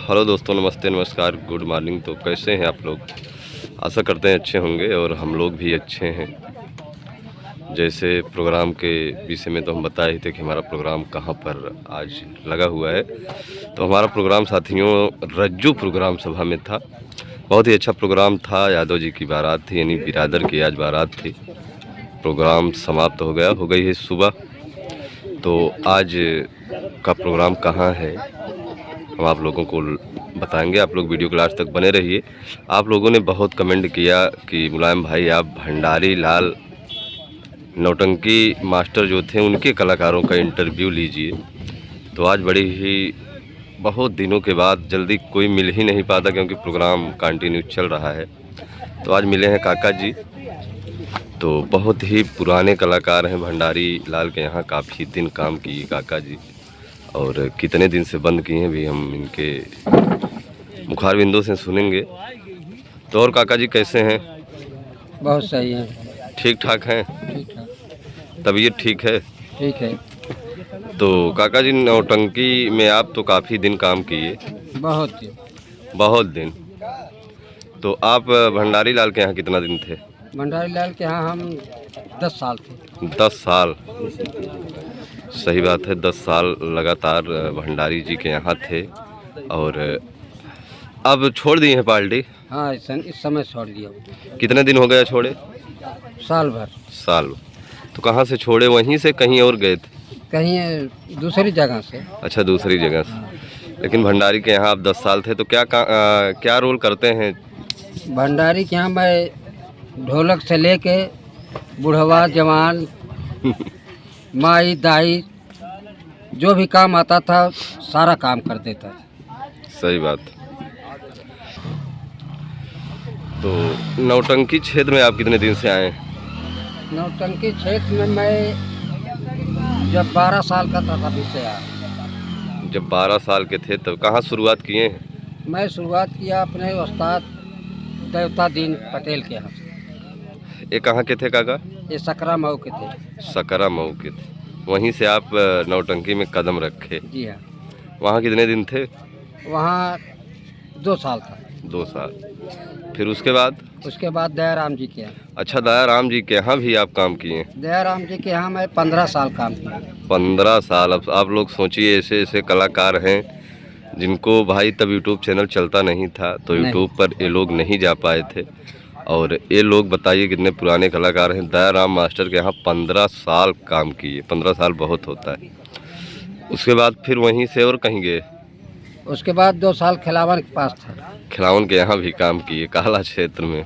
Hello दोस्तों, नमस्ते, नमस्कार, गुड मॉर्निंग। तो कैसे हैं आप लोग? आशा करते हैं अच्छे होंगे और हम लोग भी अच्छे हैं। जैसे प्रोग्राम के विषय में तो हम बता ही थे कि हमारा प्रोग्राम कहाँ पर आज लगा हुआ है। तो हमारा प्रोग्राम साथियों रज्जू प्रोग्राम सभा में था। बहुत ही अच्छा प्रोग्राम था। यादव जी की बारात थी, यानी बिरादर की आज बारात थी। प्रोग्राम समाप्त हो गई है सुबह। तो आज का प्रोग्राम कहाँ है हम आप लोगों को बताएंगे। आप लोग वीडियो को लास्ट तक बने रहिए। आप लोगों ने बहुत कमेंट किया कि मुलायम भाई आप भंडारी लाल नौटंकी मास्टर जो थे उनके कलाकारों का इंटरव्यू लीजिए। तो आज बड़ी ही बहुत दिनों के बाद, जल्दी कोई मिल ही नहीं पाता क्योंकि प्रोग्राम कंटिन्यू चल रहा है। तो आज मिले हैं काका जी। तो बहुत ही पुराने कलाकार हैं भंडारी लाल के यहाँ, काफ़ी दिन काम किए काका जी और कितने दिन से बंद किए हैं भी हम इनके मुखार बिंदु से सुनेंगे। तो और काका जी कैसे हैं? बहुत सही है। ठीक ठाक हैं? ठीक ठाक। तबीयत ठीक है? ठीक है। तो काका जी नौटंकी में आप तो काफ़ी दिन काम किए। बहुत दिन। तो आप भंडारी लाल के यहाँ कितना दिन थे? भंडारी लाल के यहाँ हम 10 साल थे। 10 साल। सही बात है, 10 साल लगातार भंडारी जी के यहाँ थे। और अब छोड़ दिए हैं पार्टी? हाँ, इस समय छोड़ दिया। कितने दिन हो गया छोड़े? साल भर। साल। तो कहाँ से छोड़े? वहीं से कहीं और गए थे? कहीं दूसरी जगह से। अच्छा, दूसरी जगह से। लेकिन भंडारी के यहाँ आप 10 साल थे, तो क्या रोल करते हैं? भंडारी के यहाँ मैं ढोलक से लेके बुढ़वा जवान माई दाई जो भी काम आता था सारा काम कर देता था। सही बात। तो नौटंकी क्षेत्र में आप कितने दिन से आए हैं? नौटंकी क्षेत्र में मैं जब 12 साल का था तभी से आया। जब 12 साल के थे तब कहाँ शुरुआत किए हैं? मैं शुरुआत किया अपने उस्ताद देवता दीन पटेल के यहाँ से। ये कहाँ के थे काका? ये सकरा मऊ के थे। सकरा मऊ के थे। वहीं से आप नौटंकी में कदम रखे? जी हाँ। वहाँ कितने दिन थे? वहाँ 2 साल था। 2 साल। फिर उसके बाद दयाराम जी के यहाँ। अच्छा, दयाराम जी के यहाँ भी आप काम किए? दयाराम जी के यहाँ मैं 15 साल काम किया। 15 साल। अब आप लोग सोचिए, ऐसे ऐसे कलाकार हैं जिनको भाई तब यूट्यूब चैनल चलता नहीं था, तो यूट्यूब पर ये लोग नहीं जा पाए थे। और ये लोग बताइए कितने पुराने कलाकार हैं। दयाराम मास्टर के यहाँ 15 साल काम किए। 15 साल बहुत होता है। उसके बाद फिर वहीं से और कहीं गए? उसके बाद 2 साल खिलावन के पास था। खिलावन के यहाँ भी काम किए, काला क्षेत्र में।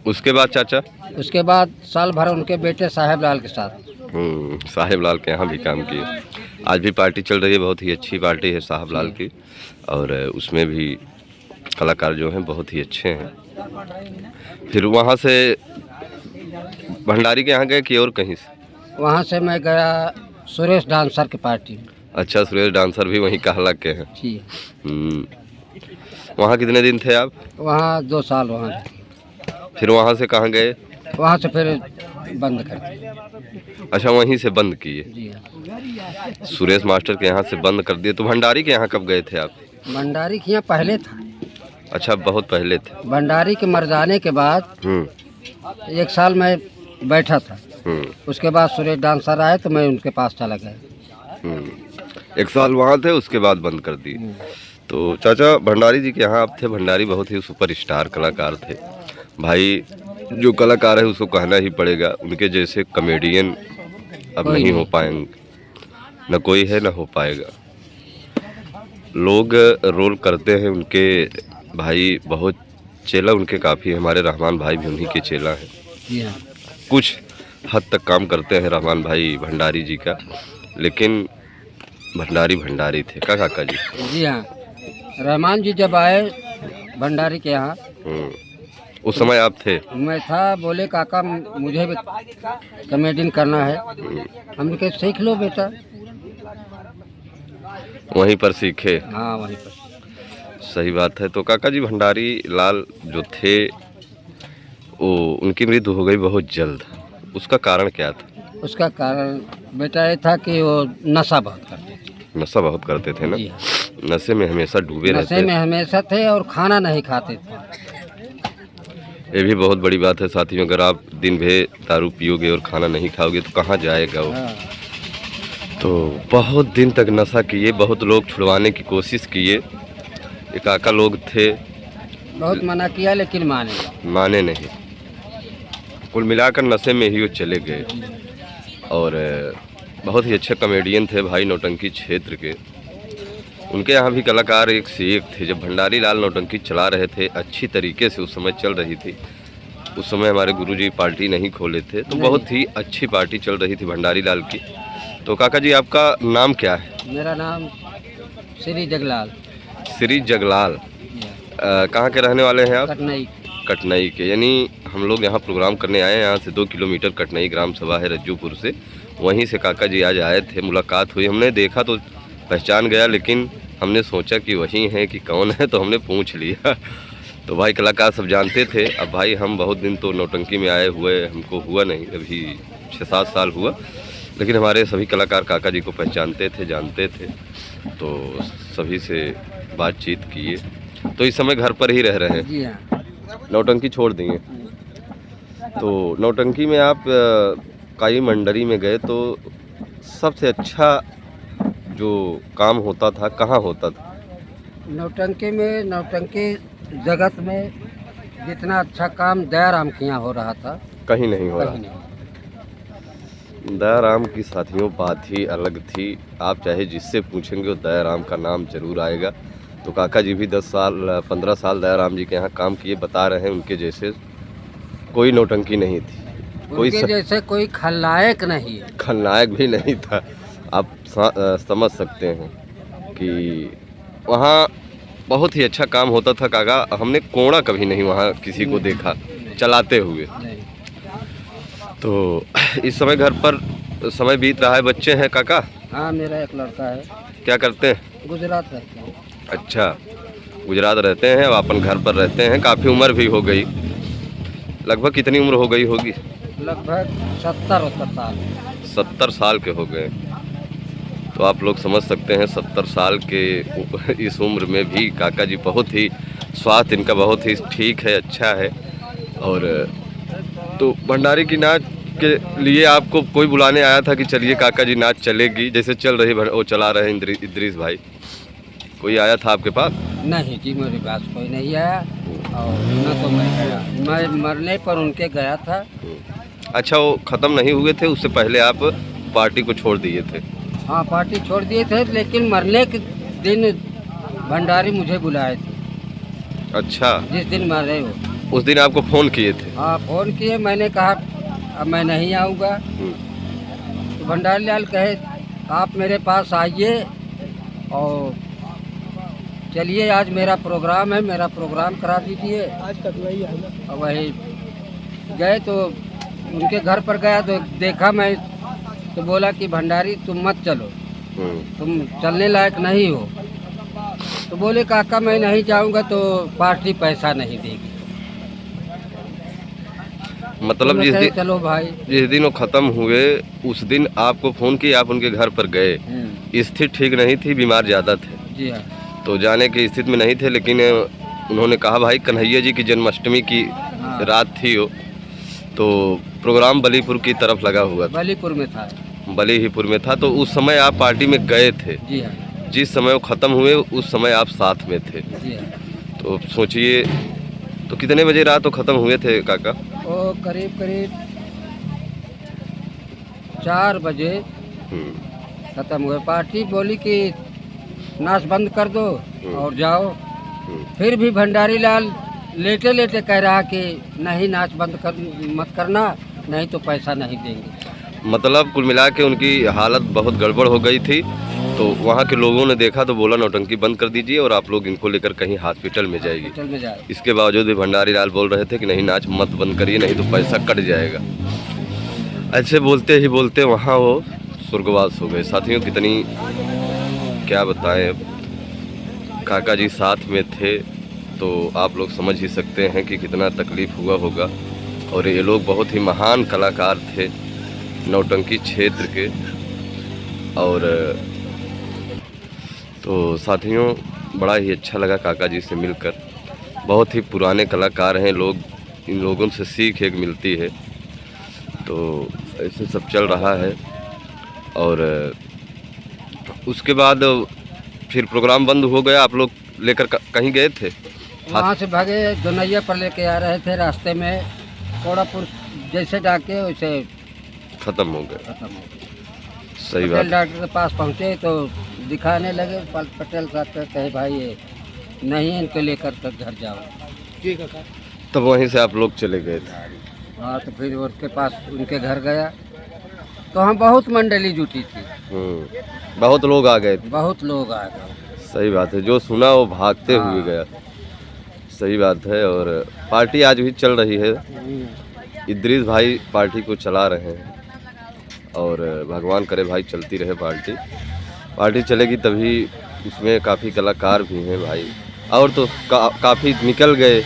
उसके बाद चाचा? उसके बाद साल भर उनके बेटे साहेब लाल के साथ। साहेब लाल के यहाँ भी काम किए। आज भी पार्टी चल रही है, बहुत ही अच्छी पार्टी है साहब लाल की। और उसमें भी कलाकार जो हैं बहुत ही अच्छे हैं। फिर वहाँ से भंडारी के यहाँ गए कि और कहीं से? वहाँ से मैं गया सुरेश डांसर की पार्टी। अच्छा, सुरेश डांसर भी वहीं कहला के हैं। जी। वहाँ कितने दिन थे आप? वहाँ 2 साल वहाँ। फिर वहाँ से कहाँ गए? वहाँ से फिर बंद कर दिया। अच्छा, वहीं से बंद किए? जी हाँ। सुरेश मास्टर के यहाँ से बंद कर दिए। तो भंडारी के यहाँ कब गए थे आप? भंडारी के यहाँ पहले था। अच्छा, बहुत पहले थे। भंडारी के मर जाने के बाद 1 साल मैं बैठा था। उसके बाद सुरेश डांसर आए तो मैं उनके पास चला गया। 1 साल वहाँ थे, उसके बाद बंद कर दिए। तो चाचा भंडारी जी के यहाँ आप थे। भंडारी बहुत ही सुपरस्टार कलाकार थे भाई। जो कलाकार है उसको कहना ही पड़ेगा, उनके जैसे कॉमेडियन अब नहीं हो पाएंगे, न कोई है न हो पाएगा। लोग रोल करते हैं उनके भाई, बहुत चेला उनके काफ़ी है। हमारे रहमान भाई भी उन्हीं के चेला हैं। कुछ हद तक काम करते हैं रहमान भाई भंडारी जी का, लेकिन भंडारी थे का काका जी? जी हाँ। रहमान जी जब आए भंडारी के यहाँ, उस समय आप थे? मैं था। बोले काका मुझे भी कॉमेडियन करना है। हमने कहा सीख लो बेटा। वहीं पर सीखे? हाँ, वहीं पर। सही बात है। तो काका जी भंडारी लाल जो थे वो उनकी मृत्यु हो गई बहुत जल्द। उसका कारण क्या था? उसका कारण बेटा ये था कि वो नशा बहुत करते थे। नशा बहुत करते थे ना? जी हाँ। नशे में हमेशा डूबे रहते नशे में हमेशा थे और खाना नहीं खाते थे। ये भी बहुत बड़ी बात है साथियों, अगर आप दिन भर दारू पियोगे और खाना नहीं खाओगे तो कहाँ जाएगा वो। हाँ। तो बहुत दिन तक नशा किए, बहुत लोग छुड़वाने की कोशिश किए। एक काका लोग थे, बहुत मना किया लेकिन माने। माने नहीं। कुल मिलाकर नशे में ही वो चले गए। और बहुत ही अच्छे कॉमेडियन थे भाई नौटंकी क्षेत्र के। उनके यहाँ भी कलाकार एक से एक थे। जब भंडारी लाल नौटंकी चला रहे थे, अच्छी तरीके से उस समय चल रही थी। उस समय हमारे गुरुजी पार्टी नहीं खोले थे, तो बहुत ही अच्छी पार्टी चल रही थी भंडारी लाल की। तो काका जी आपका नाम क्या है? मेरा नाम श्री जगलाल। श्री जगलाल। कहाँ के रहने वाले हैं आप? कटनई। कटनई के। यानी हम लोग यहाँ प्रोग्राम करने आए हैं। यहाँ से 2 किलोमीटर कटनई ग्राम सभा है रज्जूपुर से। वहीं से काका जी आज आए थे, मुलाकात हुई। हमने देखा तो पहचान गया, लेकिन हमने सोचा कि वही हैं कि कौन है, तो हमने पूछ लिया। तो भाई कलाकार सब जानते थे। अब भाई हम बहुत दिन तो नौटंकी में आए हुए, हमको हुआ नहीं, अभी 6-7 साल हुआ, लेकिन हमारे सभी कलाकार काका जी को पहचानते थे, जानते थे। तो सभी से बातचीत किए। तो इस समय घर पर ही रह रहे हैं? जी हाँ। नौटंकी छोड़ दिए। तो नौटंकी में आप काई मंडरी में गए तो सबसे अच्छा जो काम होता था कहाँ होता था? नौटंकी में, नौटंकी जगत में जितना अच्छा काम दयाराम के यहाँ हो रहा था कहीं नहीं हो कहीं रहा। नहीं। दयाराम की साथियों बात ही अलग थी। आप चाहे जिससे पूछेंगे वो दयाराम का नाम जरूर आएगा। तो काका जी भी 10 साल 15 साल दयाराम जी के यहाँ काम किए, बता रहे हैं उनके जैसे कोई नौटंकी नहीं थी, उनके जैसे कोई खलनायक नहीं है। खलनायक भी नहीं था। आप समझ सकते हैं कि वहाँ बहुत ही अच्छा काम होता था काका। हमने कोड़ा कभी नहीं वहाँ किसी को देखा चलाते हुए। नहीं। तो इस समय घर पर समय बीत रहा है। बच्चे हैं काका? हाँ, मेरा एक लड़का है, क्या करते हैं? गुजरात रहते हैं। अच्छा, गुजरात रहते हैं, अब अपन घर पर रहते हैं। काफ़ी उम्र भी हो गई। लगभग कितनी उम्र हो गई होगी? लगभग 70-72 साल। 70 साल के हो गए। तो आप लोग समझ सकते हैं 70 साल के इस उम्र में भी काका जी बहुत ही स्वास्थ्य इनका बहुत ही ठीक है, अच्छा है। और तो भंडारी की नाच के लिए आपको कोई बुलाने आया था कि चलिए काका जी नाच चलेगी, जैसे चल रही वो चला रहे इद्रीस भाई, कोई आया था आपके पास? नहीं जी, मेरे पास कोई नहीं आया और न तो मैं गया। मैं मरने पर उनके गया था। अच्छा, वो ख़त्म नहीं हुए थे, उससे पहले आप पार्टी को छोड़ दिए थे? हाँ, पार्टी छोड़ दिए थे, लेकिन मरने के दिन भंडारी मुझे बुलाए थे। अच्छा, जिस दिन मरे हो उस दिन आपको फ़ोन किए थे? हाँ, फ़ोन किए। मैंने कहा अब मैं नहीं आऊँगा। तो भंडारी लाल कहे आप मेरे पास आइए और चलिए, आज मेरा प्रोग्राम है, मेरा प्रोग्राम करा दीजिए। आज कटनई है ना। और वही गए तो उनके घर पर गया तो देखा मैं, तो बोला कि भंडारी तुम मत चलो, तुम चलने लायक नहीं हो। तो बोले काका मैं नहीं जाऊंगा तो पार्टी पैसा नहीं देगी। मतलब तो कहे, चलो भाई। जिस दिन वो ख़त्म हुए उस दिन आपको फ़ोन किया, आप उनके घर पर गए। स्थिति ठीक नहीं थी, बीमार ज़्यादा थे। जी हाँ। तो जाने की स्थिति में नहीं थे, लेकिन उन्होंने कहा भाई कन्हैया जी की जन्माष्टमी की रात थी वो, तो प्रोग्राम बलीपुर की तरफ लगा हुआ था। बलीपुर में था। बलीपुर में था। तो उस समय आप पार्टी में गए थे? जी हाँ। जिस समय वो ख़त्म हुए उस समय आप साथ में थे? जी हाँ। तो सोचिए, तो कितने बजे रात वो ख़त्म हुए थे काका? वो करीब 4 बजे ख़त्म हुए। पार्टी बोली कि नाच बंद कर दो और जाओ। फिर भी भंडारी लाल लेटे लेटे कह रहा कि नहीं, नाच बंद मत करना, नहीं तो पैसा नहीं देंगे। मतलब कुल मिला के उनकी हालत बहुत गड़बड़ हो गई थी। तो वहाँ के लोगों ने देखा तो बोला नौटंकी बंद कर दीजिए और आप लोग इनको लेकर कहीं हॉस्पिटल में जाएगी। हॉस्पिटल में जाए। इसके बावजूद भी भंडारी लाल बोल रहे थे कि नहीं, नाच मत बंद करिए, नहीं तो पैसा कट जाएगा। ऐसे बोलते ही बोलते वहाँ वो स्वर्गवास हो गए। साथियों, कितनी क्या बताएं, काका जी साथ में थे तो आप लोग समझ ही सकते हैं कि कितना तकलीफ़ हुआ होगा। और ये लोग बहुत ही महान कलाकार थे नौटंकी क्षेत्र के। और तो साथियों, बड़ा ही अच्छा लगा काका जी से मिलकर। बहुत ही पुराने कलाकार हैं लोग, इन लोगों से सीख एक मिलती है। तो ऐसे सब चल रहा है। और उसके बाद फिर प्रोग्राम बंद हो गया। आप लोग लेकर कहीं गए थे? वहाँ से भागे दोनैया पर लेके आ रहे थे, रास्ते में कोड़ापुर जैसे डाके वैसे ख़त्म हो गए। खत्म हो गए। सही पटेल बात। डॉक्टर के पास पहुँचे तो दिखाने लगे। पटेल साहब को कहे भाई ये नहीं, इनको लेकर के घर जाओ। ठीक है। तब वहीं से आप लोग चले गए थे? हाँ, तो फिर उसके पास उनके घर गया तो हम बहुत मंडली जुटी थी, बहुत लोग आ गए थे। बहुत लोग आ गए। सही बात है, जो सुना वो भागते हुए हाँ। गया। सही बात है। और पार्टी आज भी चल रही है। इद्रीस भाई पार्टी को चला रहे हैं और भगवान करे भाई चलती रहे पार्टी। पार्टी चलेगी तभी। इसमें काफ़ी कलाकार भी हैं भाई, और तो काफ़ी निकल गए।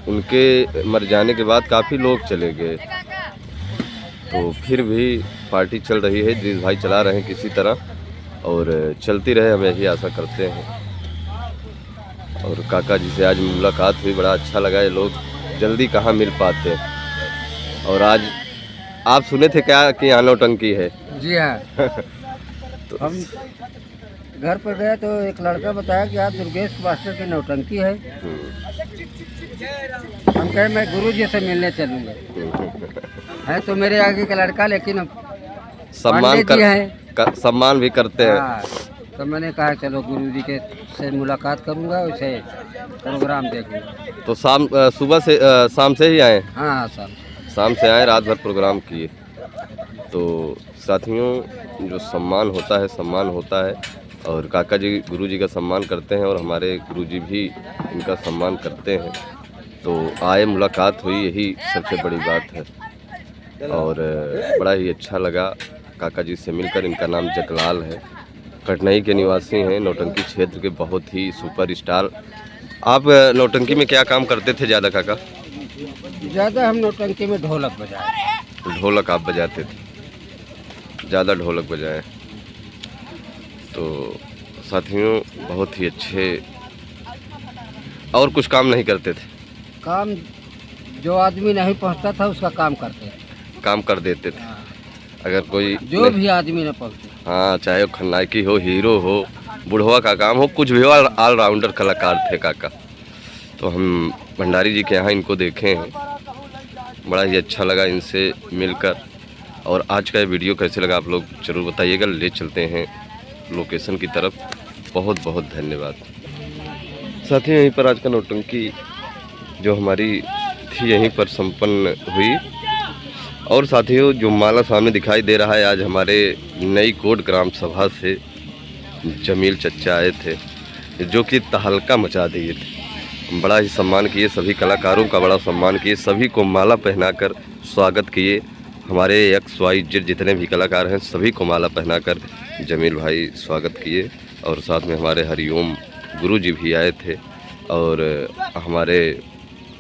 उनके मर जाने के बाद काफ़ी लोग चले गए, तो फिर भी पार्टी चल रही है। इद्रीस भाई चला रहे हैं किसी तरह, और चलती रहे, हम यही आशा करते हैं। और काका जी से आज मुलाकात हुई, बड़ा अच्छा लगा। ये लोग जल्दी कहाँ मिल पाते हैं। और आज आप सुने थे क्या कि यहाँ नौटंकी है? जी हाँ। तो हम घर पर गए तो एक लड़का बताया कि आज दुर्गेश मास्टर की नौटंकी है। हम कहे मैं गुरुजी से मिलने चलूँगा। है तो मेरे आगे का लड़का, लेकिन अब सम्मान पांडे जी हैं। सम्मान भी करते हैं। हाँ, तो मैंने कहा चलो गुरुजी के से मुलाकात करूँगा, वैसे प्रोग्राम देखूँगा। तो सुबह से शाम से ही आए? हाँ सर। शाम से आए, रात भर प्रोग्राम किए। तो साथियों, जो सम्मान होता है सम्मान होता है। और काका जी गुरुजी का सम्मान करते हैं और हमारे गुरुजी भी इनका सम्मान करते हैं। तो आए, मुलाकात हुई, यही सबसे बड़ी बात है। और बड़ा ही अच्छा लगा काका जी से मिलकर। इनका नाम जगलाल है, कटनई के निवासी हैं, नौटंकी क्षेत्र के बहुत ही सुपर स्टार। आप नौटंकी में क्या काम करते थे ज़्यादा काका? ज़्यादा हम नौटंकी में ढोलक बजाए। ढोलक आप बजाते थे? ज़्यादा ढोलक बजाए। तो साथियों, बहुत ही अच्छे। और कुछ काम नहीं करते थे? काम जो आदमी नहीं पहुंचता था उसका काम करते थे। काम कर देते थे। हाँ, अगर कोई जो भी आदमी न पहुंचे। हाँ, चाहे वो खलनायकी हो, हीरो हो, बुढ़वा का काम हो, कुछ भी हो, ऑलराउंडर कलाकार थे काका। तो हम भंडारी जी के यहाँ इनको देखे हैं, बड़ा ही अच्छा लगा इनसे मिलकर। और आज का ये वीडियो कैसे लगा आप लोग ज़रूर बताइएगा। ले चलते हैं लोकेशन की तरफ। बहुत बहुत धन्यवाद साथियों। यहीं पर आज का नौटंकी जो हमारी थी यहीं पर संपन्न हुई। और साथियों, जो माला सामने दिखाई दे रहा है, आज हमारे नई कोट ग्राम सभा से जमील चच्चा आए थे, जो कि तहलका मचा दिए थे। बड़ा ही सम्मान किए, सभी कलाकारों का बड़ा सम्मान किए, सभी को माला पहनाकर स्वागत किए। हमारे XYZ जितने भी कलाकार हैं सभी को माला पहनाकर जमील भाई स्वागत किए। और साथ में हमारे हरिओम गुरु जी भी आए थे, और हमारे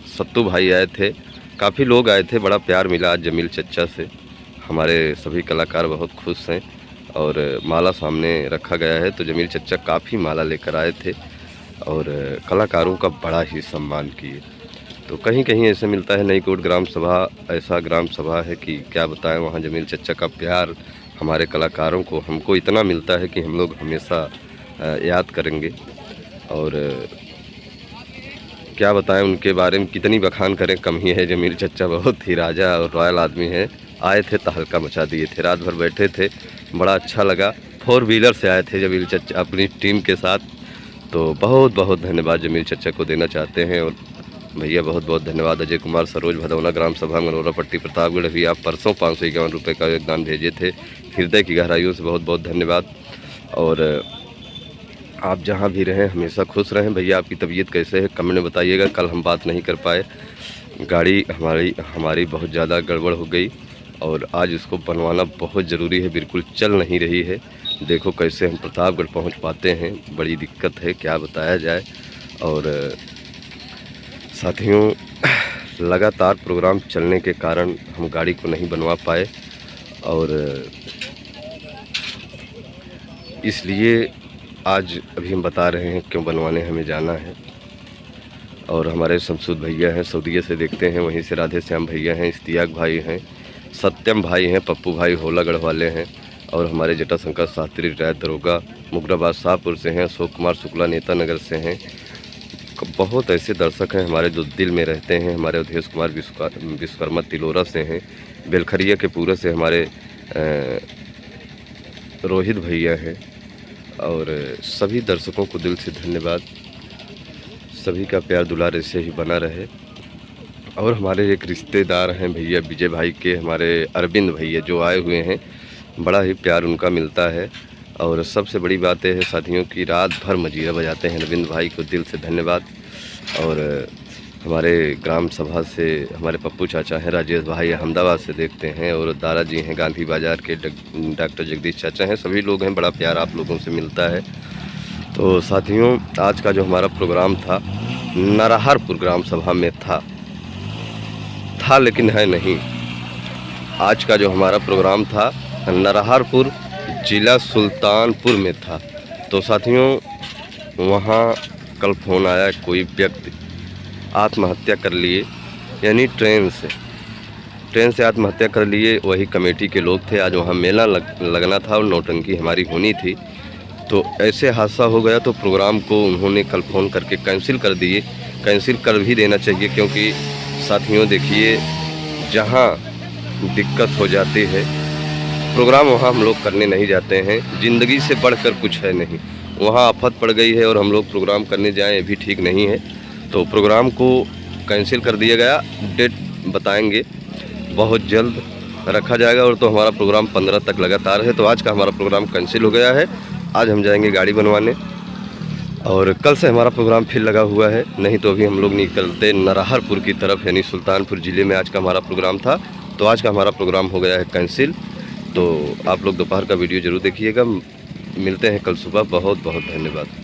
सत्तू भाई आए थे। काफ़ी लोग आए थे, बड़ा प्यार मिला आज जमील चच्चा से। हमारे सभी कलाकार बहुत खुश हैं। और माला सामने रखा गया है, तो जमील चच्चा काफ़ी माला लेकर आए थे और कलाकारों का बड़ा ही सम्मान किए। तो कहीं कहीं ऐसे मिलता है, नई कोट ग्राम सभा ऐसा ग्राम सभा है कि क्या बताएं। वहाँ जमील चच्चा का प्यार हमारे कलाकारों को, हमको इतना मिलता है कि हम लोग हमेशा याद करेंगे। और क्या बताएं उनके बारे में, कितनी बखान करें कम ही है। जमील चच्चा बहुत ही राजा और रॉयल आदमी है। आए थे, तहलका मचा दिए थे, रात भर बैठे थे, बड़ा अच्छा लगा। 4 व्हीलर से आए थे जमील चच्चा अपनी टीम के साथ। तो बहुत बहुत धन्यवाद जमील चच्चा को देना चाहते हैं। और भैया बहुत बहुत धन्यवाद। अजय कुमार सरोज भदौना ग्राम सभा मनोरा पट्टी प्रतापगढ़ भी आप परसों 551 रुपये का योगदान भेजे थे। हृदय की गहराइयों से बहुत बहुत धन्यवाद। और आप जहाँ भी रहें हमेशा खुश रहें। भैया आपकी तबीयत कैसे है कमेंट में बताइएगा। कल हम बात नहीं कर पाए, गाड़ी हमारी बहुत ज़्यादा गड़बड़ हो गई और आज इसको बनवाना बहुत ज़रूरी है, बिल्कुल चल नहीं रही है। देखो कैसे हम प्रतापगढ़ पहुँच पाते हैं, बड़ी दिक्कत है, क्या बताया जाए। और साथियों, लगातार प्रोग्राम चलने के कारण हम गाड़ी को नहीं बनवा पाए और इसलिए आज अभी हम बता रहे हैं क्यों बनवाने हमें जाना है। और हमारे शमसूद भैया हैं, सऊदीया से देखते हैं, वहीं से राधे श्याम भैया हैं, इश्तियाक भाई हैं, सत्यम भाई हैं, पप्पू भाई होलागढ़ वाले हैं, और हमारे जटाशंकर शास्त्री रिटायर्ड दरोगा मुगराबाद शाहपुर से हैं, अशोक कुमार शुक्ला नेता नगर से हैं। बहुत ऐसे दर्शक हैं हमारे जो दिल में रहते हैं। हमारे अवधेश कुमार विश्वकर्मा तिलोरा से हैं, बेलखरिया के पूरे से हमारे रोहित भैया हैं। और सभी दर्शकों को दिल से धन्यवाद। सभी का प्यार दुलार ऐसे ही बना रहे। और हमारे एक रिश्तेदार हैं भैया विजय भाई के, हमारे अरविंद भैया जो आए हुए हैं, बड़ा ही प्यार उनका मिलता है। और सबसे बड़ी बात है साथियों की, रात भर मजीरा बजाते हैं। अरविंद भाई को दिल से धन्यवाद। और हमारे ग्राम सभा से हमारे पप्पू चाचा हैं, राजेश भाई अहमदाबाद से देखते हैं, और दादाजी हैं गांधी बाज़ार के, डॉक्टर जगदीश चाचा हैं, सभी लोग हैं। बड़ा प्यार आप लोगों से मिलता है। तो साथियों, आज का जो हमारा प्रोग्राम था नरहरपुर ग्राम सभा में था लेकिन है नहीं। आज का जो हमारा प्रोग्राम था नरहरपुर ज़िला सुल्तानपुर में था। तो साथियों, वहाँ कल फ़ोन आया, कोई व्यक्ति आत्महत्या कर लिए, यानी ट्रेन से आत्महत्या कर लिए। वही कमेटी के लोग थे। आज वहाँ मेला लगना था और नौटंकी हमारी होनी थी। तो ऐसे हादसा हो गया, तो प्रोग्राम को उन्होंने कल फ़ोन करके कैंसिल कर दिए। कैंसिल कर भी देना चाहिए, क्योंकि साथियों देखिए, जहाँ दिक्कत हो जाती है प्रोग्राम वहाँ हम लोग करने नहीं जाते हैं। ज़िंदगी से बढ़कर कुछ है नहीं। वहाँ आफत पड़ गई है और हम लोग प्रोग्राम करने जाएं, ये भी ठीक नहीं है। तो प्रोग्राम को कैंसिल कर दिया गया। डेट बताएंगे, बहुत जल्द रखा जाएगा। और तो हमारा प्रोग्राम 15 तक लगातार है। तो आज का हमारा प्रोग्राम कैंसिल हो गया है। आज हम जाएंगे गाड़ी बनवाने, और कल से हमारा प्रोग्राम फिर लगा हुआ है। नहीं तो अभी हम लोग निकलते नरहरपुर की तरफ, यानी सुल्तानपुर ज़िले में आज का हमारा प्रोग्राम था। तो आज का हमारा प्रोग्राम हो गया है कैंसिल। तो आप लोग दोपहर का वीडियो ज़रूर देखिएगा। मिलते हैं कल सुबह। बहुत बहुत धन्यवाद।